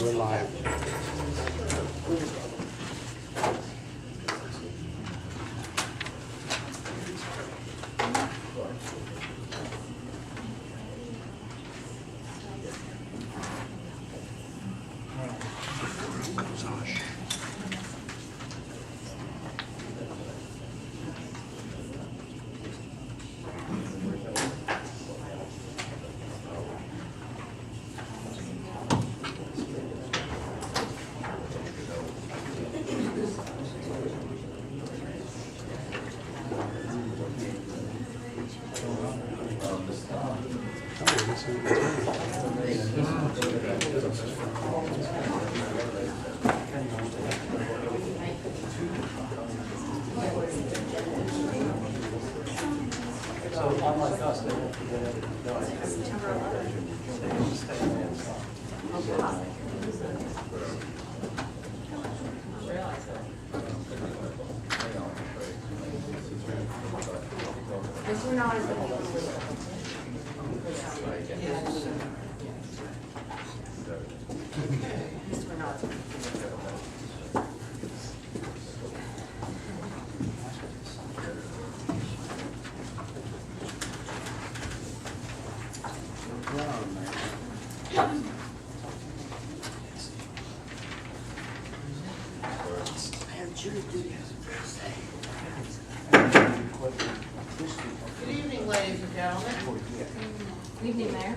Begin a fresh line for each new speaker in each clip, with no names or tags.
We're live.
Good evening, ladies and gentlemen.
Good evening, Mayor.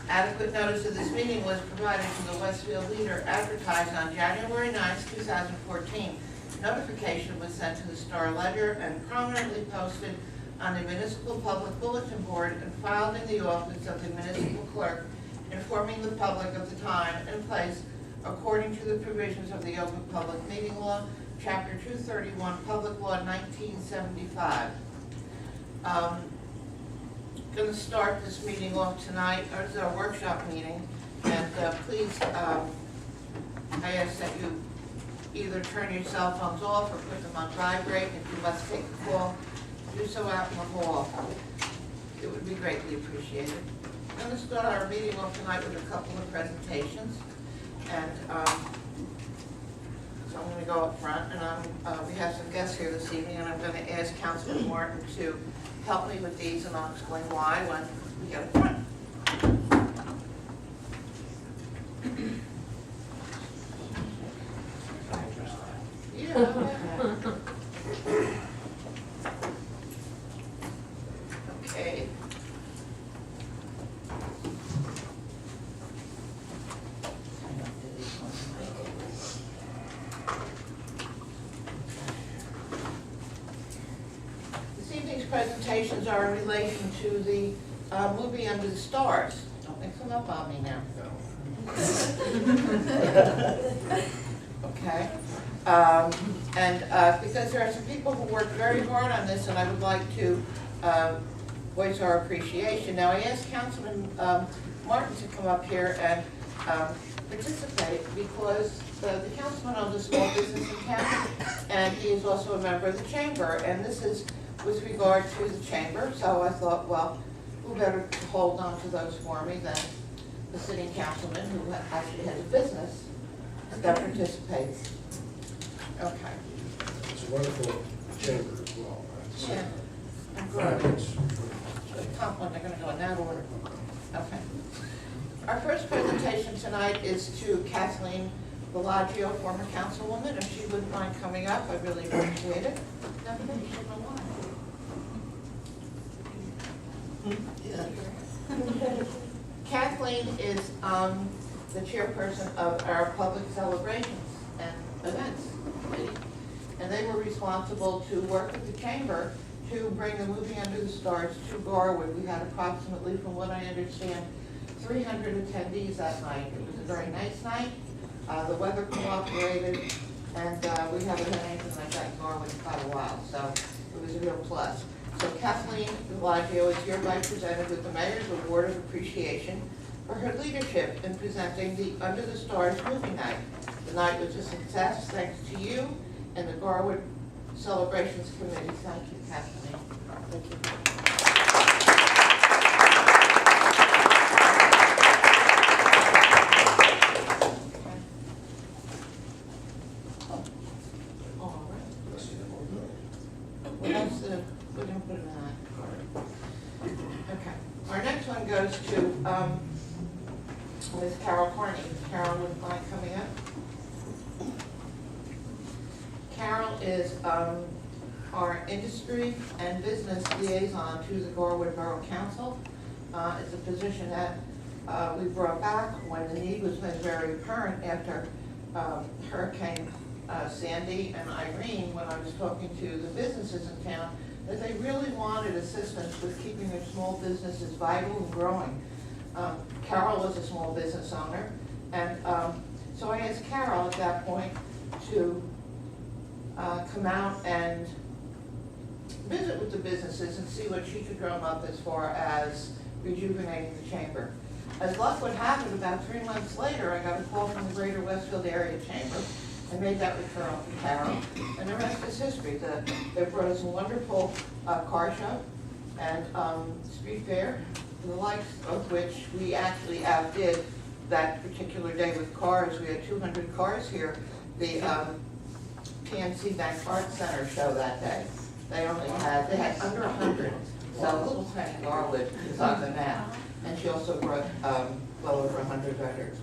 Adequate notice of this meeting was provided to the Westfield Leader, advertised on January 9th, 2014. Notification was sent to the Star Ledger and prominently posted on the Municipal Public Bulletin Board and filed in the office of the Municipal Clerk, informing the public of the time and place according to the provisions of the Open Public Meeting Law, Chapter 231, Public Law 1975. Going to start this meeting off tonight. It's our workshop meeting, and please, I ask that you either turn your cell phones off or put them on vibrate. If you must take a call, do so out in the hall. It would be greatly appreciated. I'm going to start our meeting off tonight with a couple of presentations, and so I'm going to go up front, and we have some guests here this evening, and I'm going to ask Councilman Martin to help me with these, and I'll explain why when we get up front. Okay. This evening's presentations are in relation to the movie Under the Stars. Don't mix them up on me now. Okay. Because there are some people who worked very hard on this, and I would like to voice our appreciation. Now, I asked Councilman Martin to come up here and participate because the councilman owns a small business in town, and he is also a member of the chamber, and this is with regard to the chamber. So I thought, well, who better to hold on to those for me than the sitting councilman who actually has a business that participates. Okay.
It's a wonderful chamber as well.
Yeah. I'm good. The top one, they're going to go in that order. Okay. Our first presentation tonight is to Kathleen Bellagio, former councilwoman. If she wouldn't mind coming up, I really appreciate it. Kathleen is the chairperson of our public celebrations and events committee. And they were responsible to work with the chamber to bring the movie Under the Stars to Garwood. We had approximately, from what I understand, 300 attendees that night. It was a very nice night. The weather cooperated, and we haven't had anything like that in Garwood in quite a while, so it was a real plus. So Kathleen Bellagio is hereby presented with the Mayor's Award of Appreciation for her leadership in presenting the Under the Stars movie night. The night was a success thanks to you and the Garwood Celebrations Committee. Thank you, Kathleen.
Thank you.
All right. Well, that's the, we're gonna put it in that. Okay. Our next one goes to Ms. Carol Carney. Carol, would you mind coming up? Carol is our industry and business liaison to the Garwood Borough Council. It's a position that we brought back when the need was made very apparent after Hurricane Sandy and Irene, when I was talking to the businesses in town, that they really wanted assistance with keeping their small businesses vital and growing. Carol was a small business owner, and so I asked Carol at that point to come out and visit with the businesses and see what she could drum up as far as rejuvenating the chamber. As luck would have it, about 3 months later, I got a call from the Greater Westfield Area Chamber. I made that referral to Carol, and the rest is history. They brought us a wonderful car show and street fair, the likes of which we actually outdid that particular day with cars. We had 200 cars here. The PNC Bank Arts Center show that day. They had under 100, so a little tiny Garwood is on the map. And she also brought well over 100 vendors.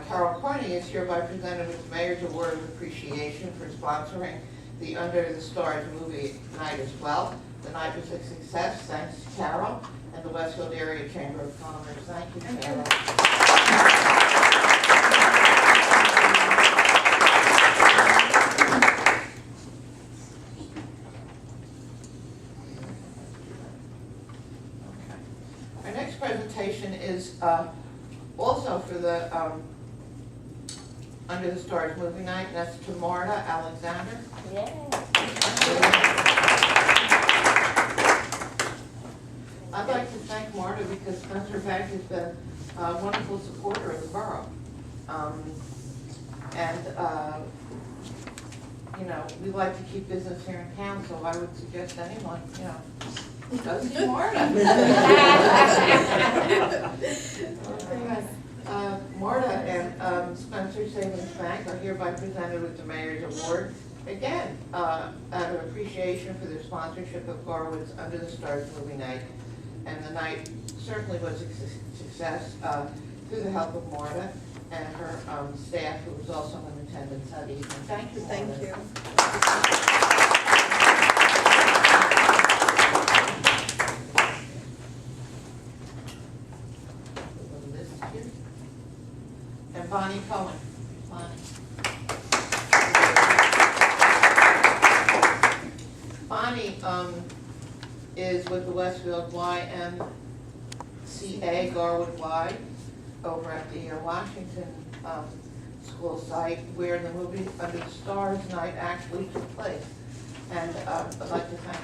Carol Carney is hereby presented with the Mayor's Award of Appreciation for sponsoring the Under the Stars movie night as well. The night was a success thanks to Carol and the Westfield Area Chamber of Commerce. Thank you, Carol. Our next presentation is also for the Under the Stars movie night, and that's to Marta Alexander.
Yeah.
I'd like to thank Marta because Spencer Bank has been a wonderful supporter of the borough. You know, we like to keep business here in town, so I would suggest anyone, you know, go see Marta. Marta and Spencer Savings Bank are hereby presented with the Mayor's Award, again, out of appreciation for their sponsorship of Garwood's Under the Stars movie night. And the night certainly was a success through the help of Marta and her staff, who was also in attendance that evening. Thank you, Marta.
Thank you. And Bonnie Cohen. Bonnie is with the Westfield YMCA Garwood Y over at the Washington school site where the movie Under the Stars night actually took place. And I'd like to thank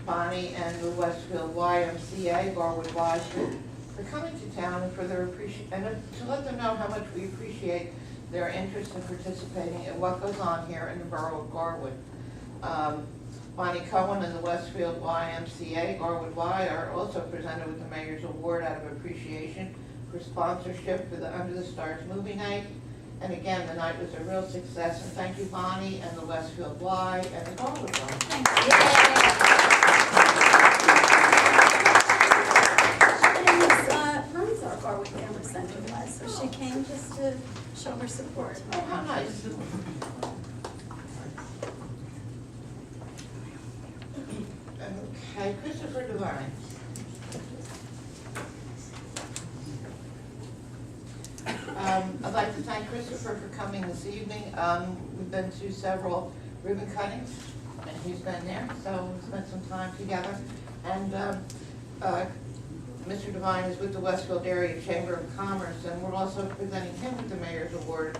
Bonnie and the Westfield YMCA Garwood Y for coming to town and for their and to let them know how much we appreciate their interest in participating in what goes on here in the borough of Garwood. Bonnie Cohen and the Westfield YMCA Garwood Y are also presented with the Mayor's Award out of appreciation for sponsorship for the Under the Stars movie night. And again, the night was a real success, and thank you, Bonnie and the Westfield Y and the Garwood Y.
Thank you.
Bonnie's our Garwood Family Center was, so she came just to show her support.
Oh, how nice. Okay, Christopher Devine. I'd like to thank Christopher for coming this evening. We've been to several ribbon cuttings, and he's been there, so we spent some time together. And Mr. Devine is with the Westfield Area Chamber of Commerce, and we're also presenting him with the Mayor's Award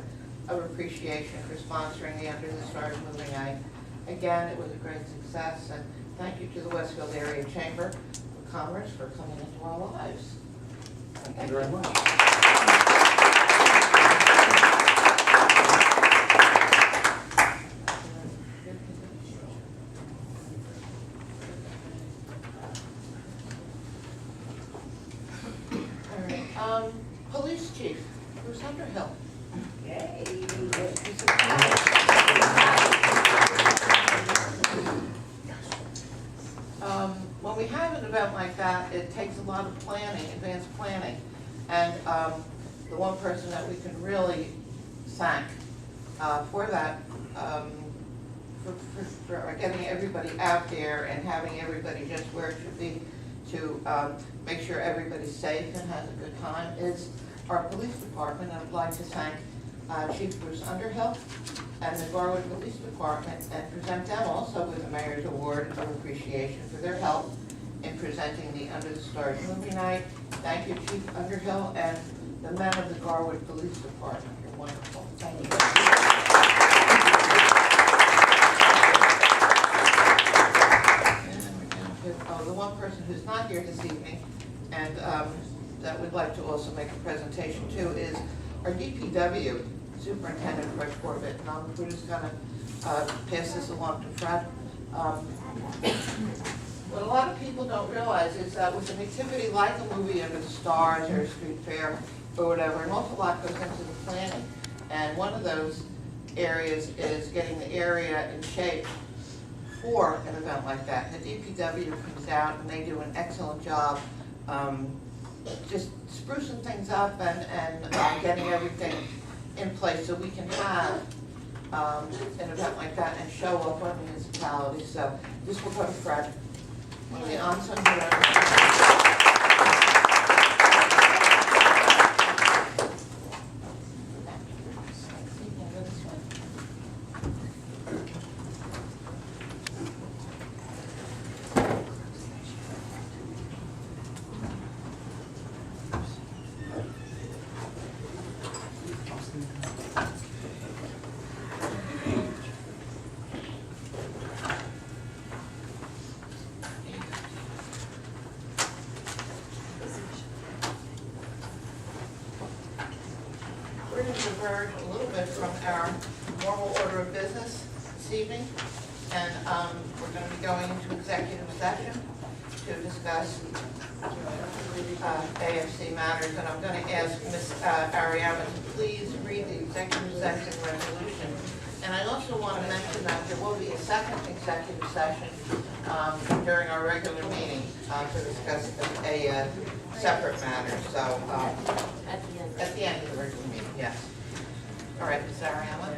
of Appreciation for sponsoring the Under the Stars movie night. Again, it was a great success, and thank you to the Westfield Area Chamber of Commerce for coming into our lives.
Thank you very much.
Police Chief, Bruce Underhill. When we have an event like that, it takes a lot of planning, advanced planning. And the one person that we can really thank for that, for getting everybody out there and having everybody just where it should be to make sure everybody's safe and has a good time is our police department. I would like to thank Chief Bruce Underhill and the Garwood Police Department and present them also with the Mayor's Award of Appreciation for their help in presenting the Under the Stars movie night. Thank you, Chief Underhill, and the men of the Garwood Police Department. You're wonderful. Thank you. The one person who's not here this evening and that we'd like to also make a presentation to is our DPW Superintendent Fred Corbett. And we're just going to pass this along to Fred. What a lot of people don't realize is that with an activity like a movie Under the Stars or a street fair or whatever, an awful lot goes into the planning. And one of those areas is getting the area in shape for an event like that. The DPW comes out and they do an excellent job just sprucing things up and getting everything in place so we can have an event like that and show off our municipality. So this will go to Fred. One of the unsung heroes. We're going to diverge a little bit from our normal order of business this evening, and we're going to be going into executive session to discuss AFC matters, and I'm going to ask Ms. Ariama to please read the executive session resolution. And I also want to mention that there will be a second executive session during our regular meeting to discuss a separate matter. So at the end of the regular meeting, yes. All right, Ms. Ariama.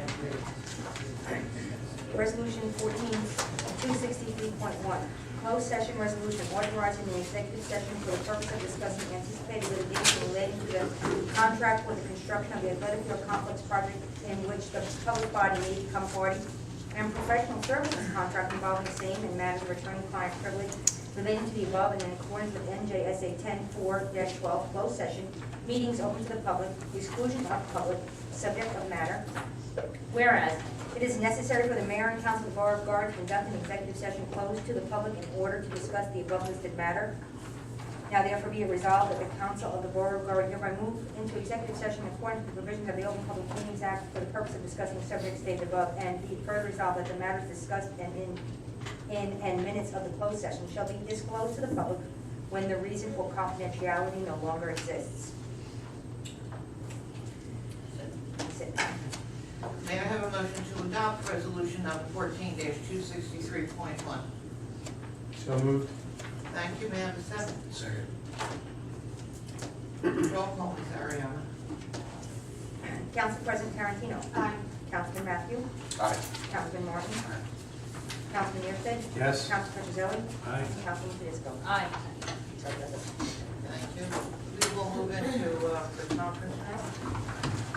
Resolution 14-263.1, closed session resolution authorizing the executive session for the purpose of discussing anticipated litigation relating to the contract for the construction of the athletic field complex project in which the public body may become party, and professional services contract involving the same and matters of attorney-client privilege relating to the above and in accordance with NJSA 10-4-12, closed session, meetings open to the public, exclusion of public, subject of matter. Whereas it is necessary for the mayor and council of the Borough of Garwood to conduct an executive session closed to the public in order to discuss the above listed matter. Now therefore be it resolved that the council of the Borough of Garwood hereby move into executive session in accordance with the provisions of the Open Public Meetings Act for the purpose of discussing subjects stated above, and be further resolved that the matters discussed in minutes of the closed session shall be disclosed to the public when the reason for confidentiality no longer exists. That's it.
May I have a motion to adopt resolution number 14-263.1?
So moved.
Thank you. May I have a second?
Second.
Roll call, Ms. Ariama.
Council President Tarantino.
Aye.
Councilman Matthew.
Aye.
Councilman Martin. Councilman Yersted.
Yes.
Councilman Petrozelli.
Aye.
And Councilman Fiasco.
Aye.
So that's it.
Thank you. We will move into the conference now.